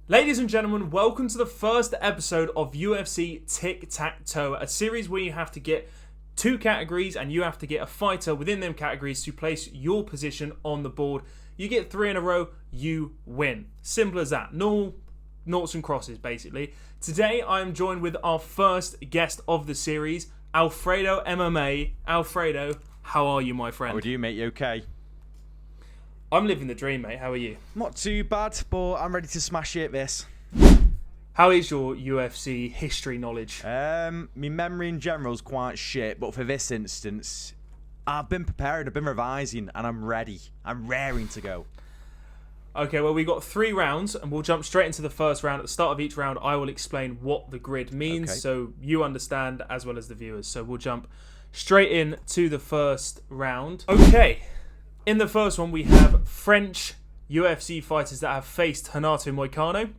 Ladies and gentlemen, welcome to the first episode of UFC Tic Tac Toe, a series where you have to get two categories and you have to get a fighter within them categories to place your position on the board. You get three in a row, you win. Simple as that. No noughts and crosses, basically. Today, I am joined with our first guest of the series, Alfredo MMA. Alfredo, how are you, my friend? How are you, mate? You okay? I'm living the dream, mate. How are you? Not too bad, but I'm ready to smash it at this. How is your UFC history knowledge? My memory in general is quite shit, but for this instance, I've been preparing, I've been revising, and I'm ready. I'm raring to go. Okay, well, we got 3 rounds, and we'll jump straight into the first round. At the start of each round, I will explain what the grid means, so you understand as well as the viewers. So we'll jump straight in to the first round. Okay, in the first one, we have French UFC fighters that have faced Renato Moicano.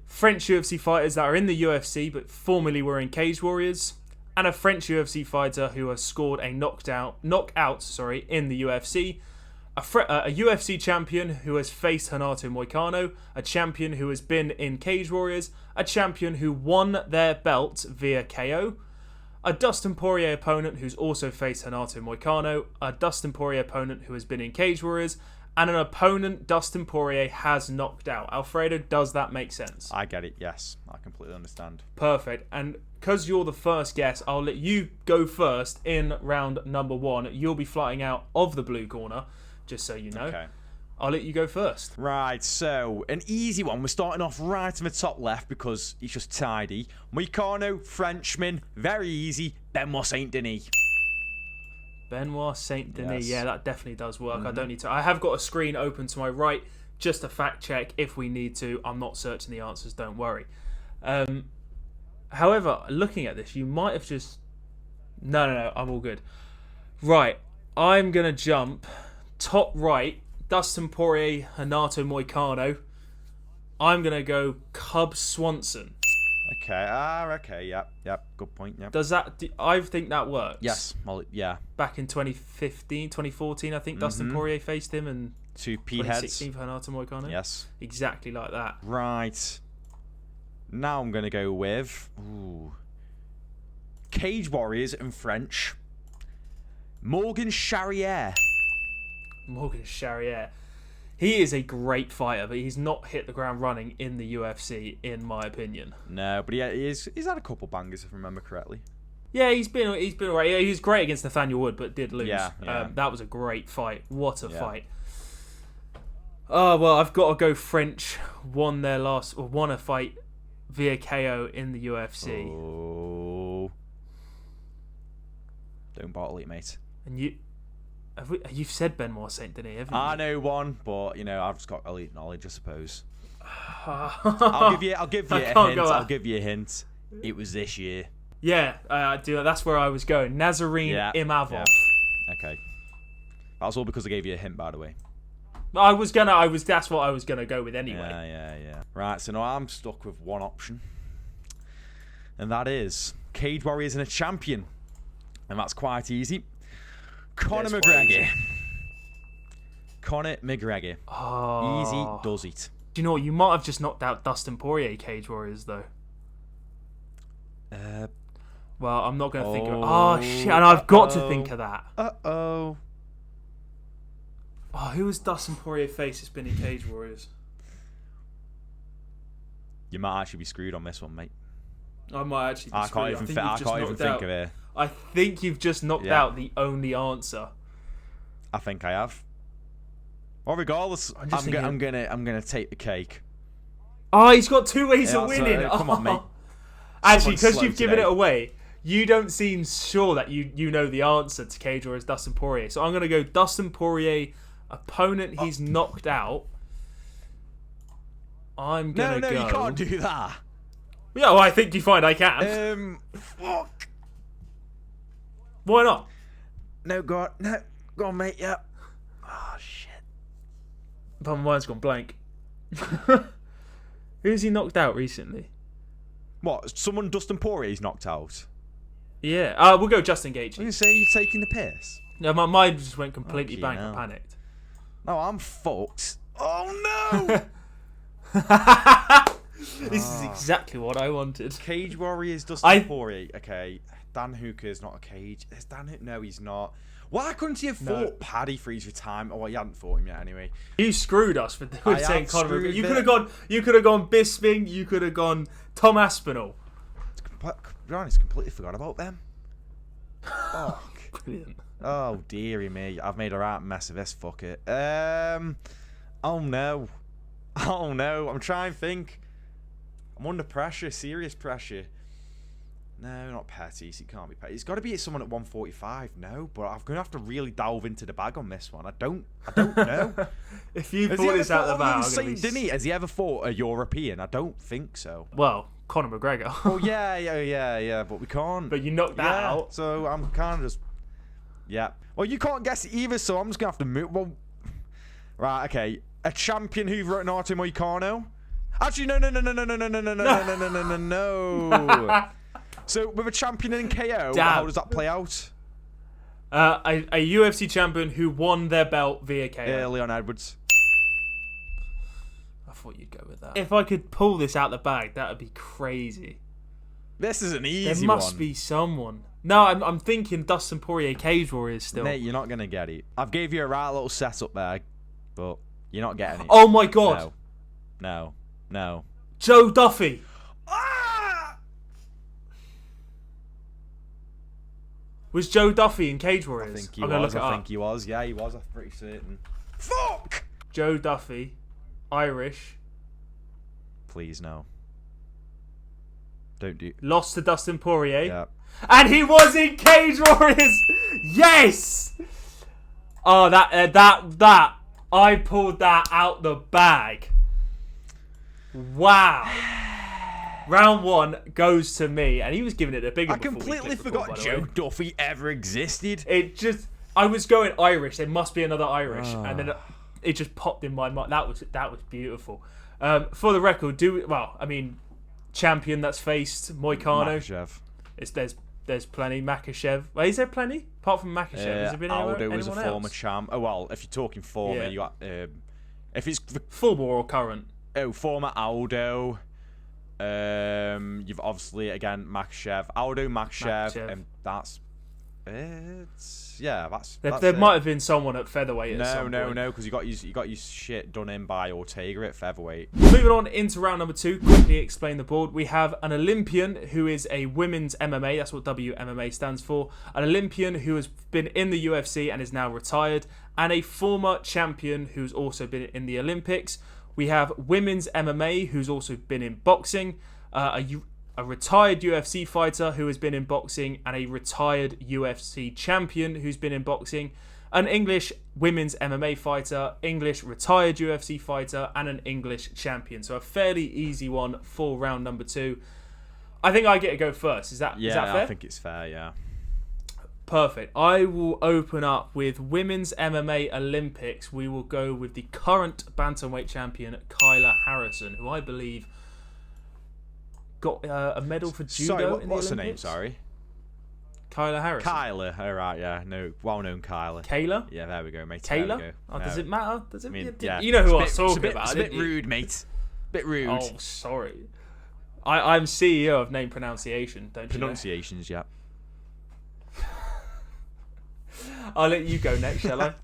French UFC fighters that are in the UFC but formerly were in Cage Warriors, and a French UFC fighter who has scored a knockout in the UFC. A UFC champion who has faced Renato Moicano, a champion who has been in Cage Warriors, a champion who won their belt via KO, a Dustin Poirier opponent who's also faced Renato Moicano, a Dustin Poirier opponent who has been in Cage Warriors, and an opponent Dustin Poirier has knocked out. Alfredo, does that make sense? I get it, yes. I completely understand. Perfect. And because you're the first guest, I'll let you go first in round number 1. You'll be flying out of the blue corner, just so you know. Okay. I'll let you go first. Right, so an easy one. We're starting off right in the top left because he's just tidy. Moicano, Frenchman, very easy. Benoit Saint Denis. Benoit Saint Denis. Yes. Yeah, that definitely does work. I don't need to. I have got a screen open to my right, just to fact check if we need to. I'm not searching the answers, don't worry. However, looking at this, you might have just... No, I'm all good. Right, I'm going to jump top right, Dustin Poirier, Renato Moicano. I'm going to go Cub Swanson. Okay, yep, good point, yep. Does that... I think that works. Yes, well, yeah. Back in 2015, 2014, I think Dustin Poirier faced him, and 2 P 2016 heads. for Renato Moicano. Yes. Exactly like that. Right. Now I'm going to go with... Cage Warriors in French. Morgan Charrière. Morgan Charrière. He is a great fighter, but he's not hit the ground running in the UFC, in my opinion. No, but he's had a couple bangers, if I remember correctly. Yeah, he's been alright. Yeah, he was great against Nathaniel Wood, but did lose. Yeah. That was a great fight. What a fight. Oh, well, I've got to go French. Won a fight via KO in the UFC. Oh. Don't bottle it, mate. And you've said Benoit Saint Denis, haven't you? I know one, but I've just got elite knowledge, I suppose. I'll give you a hint. I'll give you a hint. It was this year. Yeah, that's where I was going. Nazarene Imavov. Yeah. Okay. That was all because I gave you a hint, by the way. That's what I was gonna go with anyway. Yeah. Right, so now I'm stuck with one option. And that is Cage Warriors and a champion. And that's quite easy. Conor McGregor. Conor McGregor. Oh. Easy does it. Do you know what? You might have just knocked out Dustin Poirier, Cage Warriors, though. Well, I'm not going to think of it. Oh, shit. And I've got to think of that. Uh-oh. Oh, who was Dustin Poirier face that's been in Cage Warriors? You might actually be screwed on this one, mate. I might actually be I can't even think of it. I think you've just knocked out the only answer. I think I have. Well, regardless, I'm gonna take the cake. Oh, he's got 2 ways of winning. Come on, mate. Actually, because you've given it away, you don't seem sure that you know the answer to Cage Warriors Dustin Poirier. So I'm gonna go Dustin Poirier, opponent he's knocked out. I'm gonna go. No, you can't do that. Yeah, well, I think you find I can. Fuck. Why not? No, go on, mate. Yeah. Oh shit. My mind's gone blank. Who's he knocked out recently? What? Someone Dustin Poirier's knocked out? Yeah. We'll go Justin Gaethje. You say you're taking the piss? No, my mind just went completely blank. I panicked. No, I'm fucked. Oh no! This is exactly what I wanted. Cage Warriors, Dustin Poirier. Okay, Dan Hooker's not a cage. Is Dan Hooker? No, he's not. Why couldn't he have fought Paddy for his retirement? Oh, well, he hadn't fought him yet anyway. You screwed us with saying Conor McGregor. You could have gone Bisping. You could have gone Tom Aspinall. To be honest, completely forgot about them. Fuck. Brilliant. Oh, dearie me. I've made a right mess of this. Fuck it. Oh, no. I'm trying to think. I'm under pressure. Serious pressure. No, not Pettis. It can't be Pettis. It's got to be someone at 145. No, but I'm going to have to really delve into the bag on this one. I don't know. If you pull this out of the bag, has he ever fought a European? I don't think so. Well, Conor McGregor. Oh yeah. But we can't. But you knocked that out. So I'm kind of just. Yeah. Well, you can't guess it either, so I'm just going to have to move. Well, right. Okay. A champion who wrote Naruto Moicano. Actually, no. So, with a champion in KO, how does that play out? A UFC champion who won their belt via KO. Leon Edwards. I thought you'd go with that. If I could pull this out the bag, that would be crazy. This is an easy one. There must be someone. No, I'm thinking Dustin Poirier, Cage Warriors still. Nate, you're not going to get it. I've gave you a right little setup there, but you're not getting it. Oh my God. No. Joe Duffy. Was Joe Duffy in Cage Warriors? I think he was. Yeah, he was. I'm pretty certain. Fuck! Joe Duffy. Irish. Please, no. Don't do... Lost to Dustin Poirier. Yeah. And he was in Cage Warriors! Yes! Oh, that. I pulled that out the bag. Wow. Round 1 goes to me, and he was giving it a big one. I completely forgot Joe Duffy ever existed. I was going Irish. There must be another Irish, and then it just popped in my mind. That was beautiful. For the record, champion that's faced Moicano. Makachev. There's plenty. Makachev. Well, is there plenty apart from Makachev? Has there been Aldo anyone was a former champ. Oh well, if you're talking former, you got if it's former or current. Oh, former Aldo. You've obviously again Makachev, and that's it. Yeah, that's there might have been someone at featherweight. No, because you got your shit done in by Ortega at featherweight. Moving on into round number 2. Quickly explain the board. We have an Olympian who is a women's MMA. That's what WMMA stands for. An Olympian who has been in the UFC and is now retired, and a former champion who's also been in the Olympics. We have women's MMA who's also been in boxing, a retired UFC fighter who has been in boxing, and a retired UFC champion who's been in boxing, an English women's MMA fighter, English retired UFC fighter, and an English champion. So a fairly easy one for round number 2. I think I get to go first. Is that fair? I think it's fair, yeah. Perfect. I will open up with Women's MMA Olympics. We will go with the current bantamweight champion, Kyla Harrison, who I believe got a medal for judo in the Olympics. What's her name, sorry? Kyla Harrison. Kyla, all right, yeah. No, well-known Kyla. Kayla? Yeah, there we go, mate. Kayla? Oh, no. Does it matter? Does it? Yeah. You know who I was talking about. It's a bit rude, mate. Bit rude. Oh, sorry. I'm CEO of name pronunciation, don't you know? Pronunciations, yeah. I'll let you go next, shall I?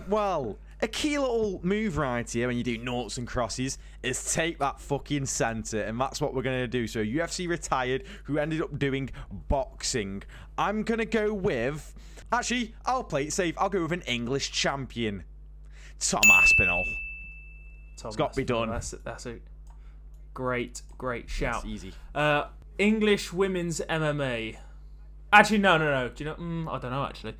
Well, a key little move right here when you do noughts and crosses is take that fucking centre, and that's what we're going to do. So UFC retired, who ended up doing boxing. I'm going to go with... Actually, I'll play it safe. I'll go with an English champion. Tom Aspinall. It's got to be done. That's a great shout. That's easy. English women's MMA. Actually, no. Do you know? I don't know, actually.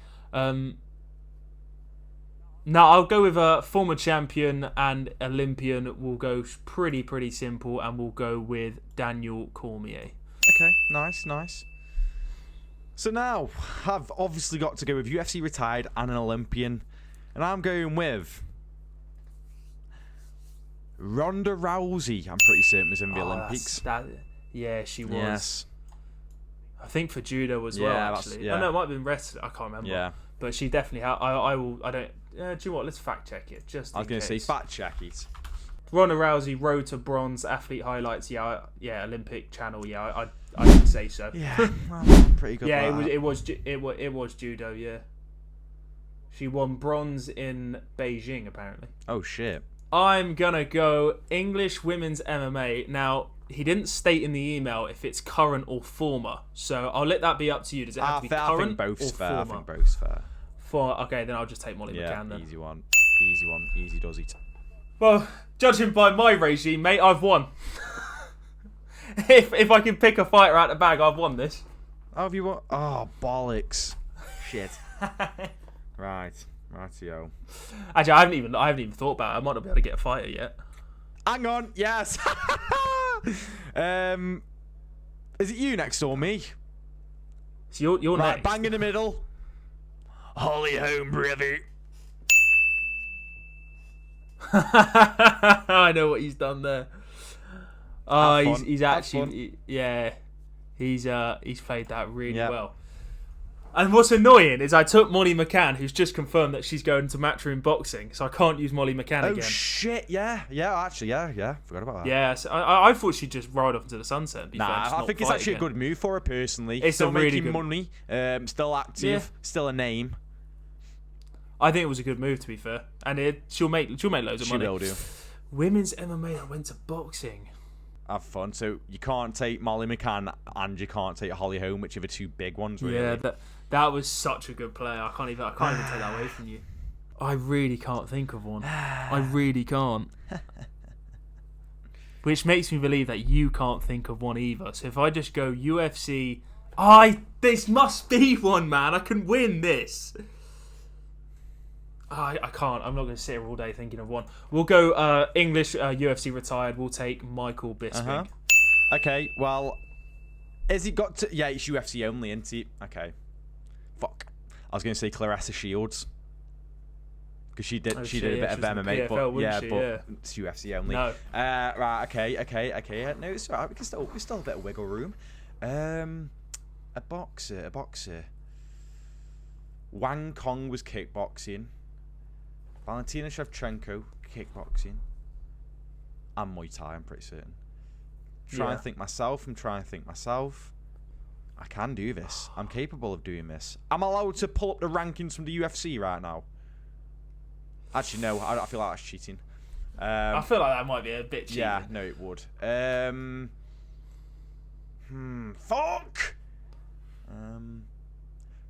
No, I'll go with a former champion and Olympian. We'll go pretty simple, and we'll go with Daniel Cormier. Okay, nice. So now, I've obviously got to go with UFC retired and an Olympian, and I'm going with Ronda Rousey. I'm pretty certain was in the Olympics. Yeah, she was. Yes. I think for judo as well, actually. Yeah. Oh, no, it might have been wrestling. I can't remember. Yeah. But she definitely had. I will. I don't. Do you know what? Let's fact check it. Just. I was going to say fact check it. Ronda Rousey, road to bronze, athlete highlights. Yeah, Olympic channel. Yeah, I would say so. Yeah, well, pretty good. Yeah, it was judo. Yeah, she won bronze in Beijing apparently. Oh shit. I'm gonna go English women's MMA. Now he didn't state in the email if it's current or former, so I'll let that be up to you. Does it have to be current I think both's or fair. former? I think both's fair. Okay, then I'll just take Molly McCann then. Easy one, easy does it. Well, judging by my regime, mate, I've won. if I can pick a fighter out of the bag, I've won this. Oh, have you won? Oh, bollocks! Shit. Rightio. Actually, I haven't even thought about it. I might not be able to get a fighter yet. Hang on, yes. Is it you next or me? So you're right, next. Bang in the middle. Holly home, brother. I know what he's done there. He's actually he's played that really well. And what's annoying is I took Molly McCann, who's just confirmed that she's going to Matchroom Boxing, so I can't use Molly McCann again. Oh shit! Yeah. Actually, yeah. Forgot about that. Yeah, so I thought she'd just ride off into the sunset. And be fair, I think it's actually a good move for her personally. It's still a really making good money, still active, still a name. I think it was a good move, to be fair, and she'll make loads of money. She will do. Women's MMA that went to boxing. Have fun. So you can't take Molly McCann and you can't take Holly Holm, which are the two big ones, really. Yeah, that was such a good play. I can't even take that away from you. I really can't think of one. I really can't. Which makes me believe that you can't think of one either. So if I just go UFC, this must be one, man. I can win this. I can't. I'm not going to sit here all day thinking of one. We'll go English UFC retired. We'll take Michael Bisping. Okay, well, has he got to... Yeah, it's UFC only, isn't it? Okay. Fuck. I was going to say Clarissa Shields. Because she did a bit of MMA, but it's UFC only. No. Right, okay. No, it's alright. There's still a bit of wiggle room. A boxer. Wang Kong was kickboxing. Valentina Shevchenko, kickboxing. And Muay Thai, I'm pretty certain. I'm trying to think myself. I can do this. I'm capable of doing this. I'm allowed to pull up the rankings from the UFC right now. Actually, no. I feel like that's cheating. I feel like that might be a bit cheating. Yeah, no, it would. Fuck!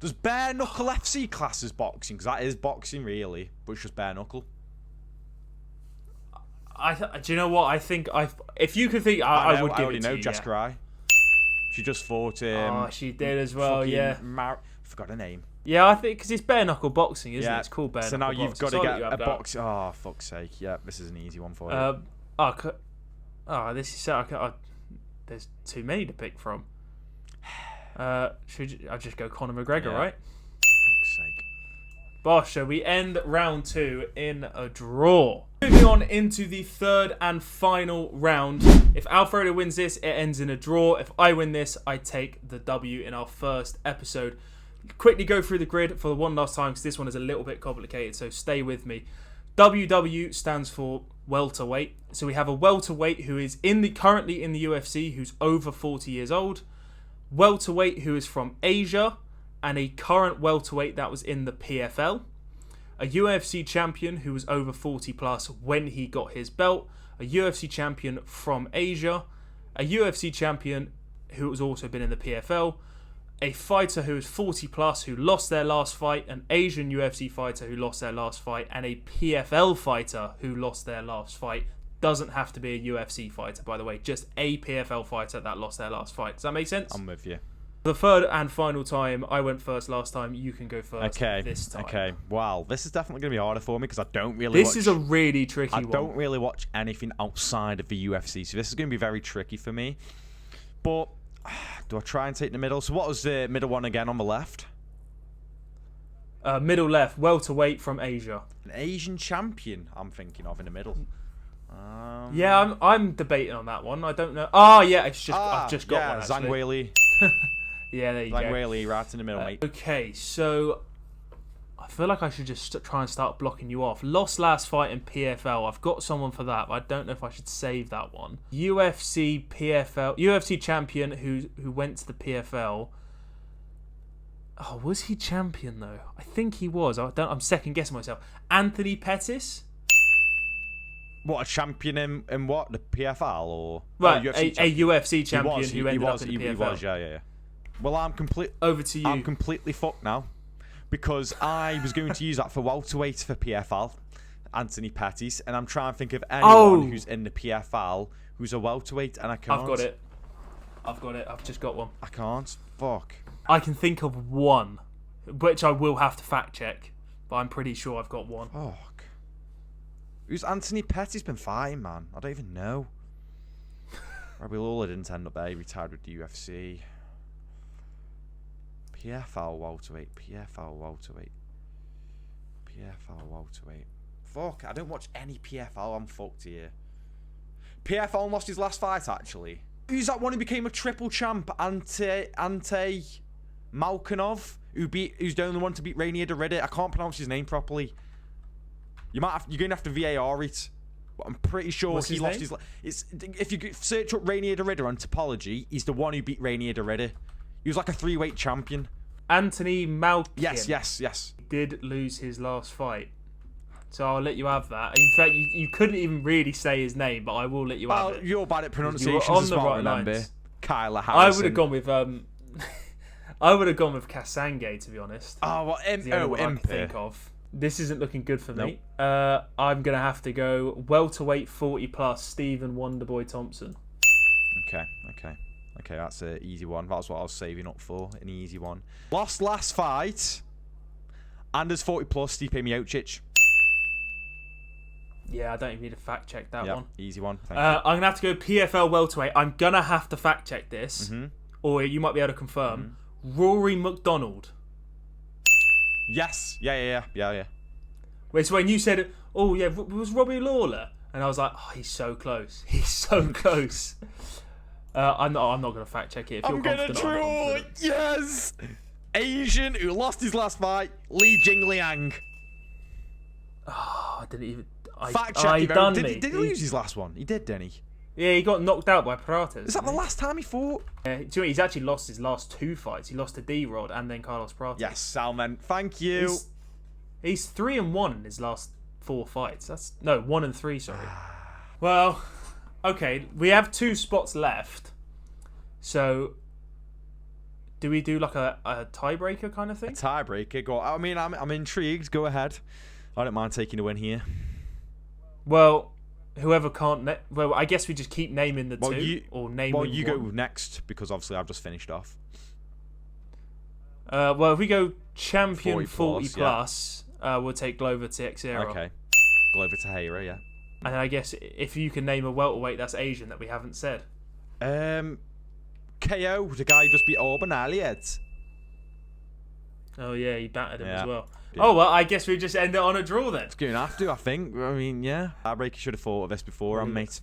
Does bare knuckle FC class as boxing? Because that is boxing, really, but it's just bare knuckle. Do you know what? I think if you could think, I would give it to you. I already know Jessica Eye. She just fought she did as well, yeah. Forgot her name. Yeah, I think because it's bare knuckle boxing, isn't it? It's called bare knuckle boxing. So now you've got to get a box. Oh, fuck's sake. Yeah, this is an easy one for you. This is there's too many to pick from. Should I just go Conor McGregor, right? Fuck's sake. Bosh, so we end round 2 in a draw. Moving on into the third and final round. If Alfredo wins this, it ends in a draw. If I win this, I take the W in our first episode. Quickly go through the grid for the one last time because this one is a little bit complicated, so stay with me. WW stands for welterweight. So we have a welterweight who is currently in the UFC, who's over 40 years old. Welterweight who is from Asia, and a current welterweight that was in the PFL. A UFC champion who was over 40 plus when he got his belt. A UFC champion from Asia. A UFC champion who has also been in the PFL. A fighter who is 40 plus who lost their last fight. An Asian UFC fighter who lost their last fight. And a PFL fighter who lost their last fight. Doesn't have to be a UFC fighter, by the way. Just a PFL fighter that lost their last fight. Does that make sense? I'm with you. The third and final time, I went first last time. You can go first this time. Okay. Wow. This is definitely going to be harder for me because I don't really This is a really tricky one. I don't really watch anything outside of the UFC, so this is going to be very tricky for me. But do I try and take the middle? So what was the middle one again on the left? Middle left, welterweight from Asia. An Asian champion I'm thinking of in the middle. Yeah, I'm debating on that one. I don't know. Oh, yeah, I've just got one, Zhang Weili. Yeah, there you go. Zhang Weili right in the middle, mate. Okay, so I feel like I should just try and start blocking you off. Lost last fight in PFL. I've got someone for that, but I don't know if I should save that one. UFC PFL, UFC champion who went to the PFL. Oh, was he champion though? I think he was. I'm second guessing myself. Anthony Pettis. What, a champion in what? The PFL or right? UFC a UFC champion who ended up in the PFL. He was, yeah. Well, over to you. I'm completely fucked now because I was going to use that for welterweight for PFL, Anthony Pettis, and I'm trying to think of anyone who's in the PFL who's a welterweight, and I can't. I've got it. I've just got one. I can't. Fuck. I can think of one, which I will have to fact check, but I'm pretty sure I've got one. Fuck. Who's Anthony Pettis been fighting, man? I don't even know. Robbie Lawler didn't end up there. He retired with the UFC. PFL welterweight. Fuck, I don't watch any PFL. I'm fucked here. PFL lost his last fight, actually. Who's that one who became a triple champ? Ante Malkinov, who's the only one to beat Rainier Derrida. I can't pronounce his name properly. You're gonna have to VAR it. But I'm pretty sure he lost his. If you search up Rainier Derrida on Topology, he's the one who beat Rainier Derrida. He was like a 3-weight champion. Anthony Malkin. Yes. He did lose his last fight. So I'll let you have that. In fact, you couldn't even really say his name, but I will let you have it. Well, you're bad at pronunciations as well, remember. Kyler Harrison. I would have gone with Kasange, to be honest. Oh, well, I can think of. This isn't looking good for me. I'm gonna have to go welterweight 40+, Stephen Wonderboy Thompson. Okay, that's an easy one. That's what I was saving up for, an easy one. Lost last fight. Anders 40+, Stipe Miocic. Yeah, I don't even need to fact check that one. Easy one. I'm going to have to go PFL welterweight. I'm going to have to fact check this, or you might be able to confirm. Rory McDonald. Yes. Yeah. Wait, so when you said, it was Robbie Lawler? And I was like, oh, he's so close. He's so close. I'm not going to fact check it. If you're confident, I'm confident. Yes. Asian who lost his last fight, Li Jingliang. Oh, I didn't even... Fact check. Did he lose his last one? He did, didn't he? Yeah, he got knocked out by Pratas. Is that the last time he fought? He's actually lost his last 2 fights. He lost to D-Rod and then Carlos Pratas. Yes, Salman. Thank you. He's 3-1 in his last 4 fights. 1-3. Sorry. Well, okay. We have 2 spots left. So, do we do like a tiebreaker kind of thing? A tiebreaker. Go. I mean, I'm intrigued. Go ahead. I don't mind taking a win here. Well, whoever can't... well, I guess we just keep naming the 2. You go next, because obviously I've just finished off. Well, if we go champion 40+, we'll take Glover Teixeira. Okay. Glover Teixeira, yeah. And I guess if you can name a welterweight that's Asian that we haven't said. KO, the guy who just beat Auburn Elliott. Oh, yeah, he battered him as well. Yeah. Oh, well, I guess we just end it on a draw then. It's going to have to, I think. I mean, yeah. Tiebreaker should have thought of this before, mate.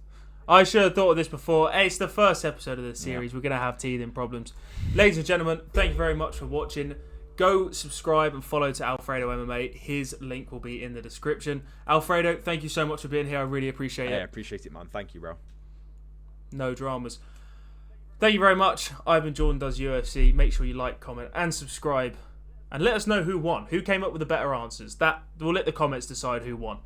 I should have thought of this before. Hey, it's the first episode of the series. We're going to have teething problems. Ladies and gentlemen, thank you very much for watching. Go subscribe and follow to Alfredo MMA. His link will be in the description. Alfredo, thank you so much for being here. I really appreciate it. I appreciate it, man. Thank you, bro. No dramas. Thank you very much. I've been Jordan Does UFC. Make sure you like, comment, and subscribe. And let us know who won. Who came up with the better answers. We'll let the comments decide who won.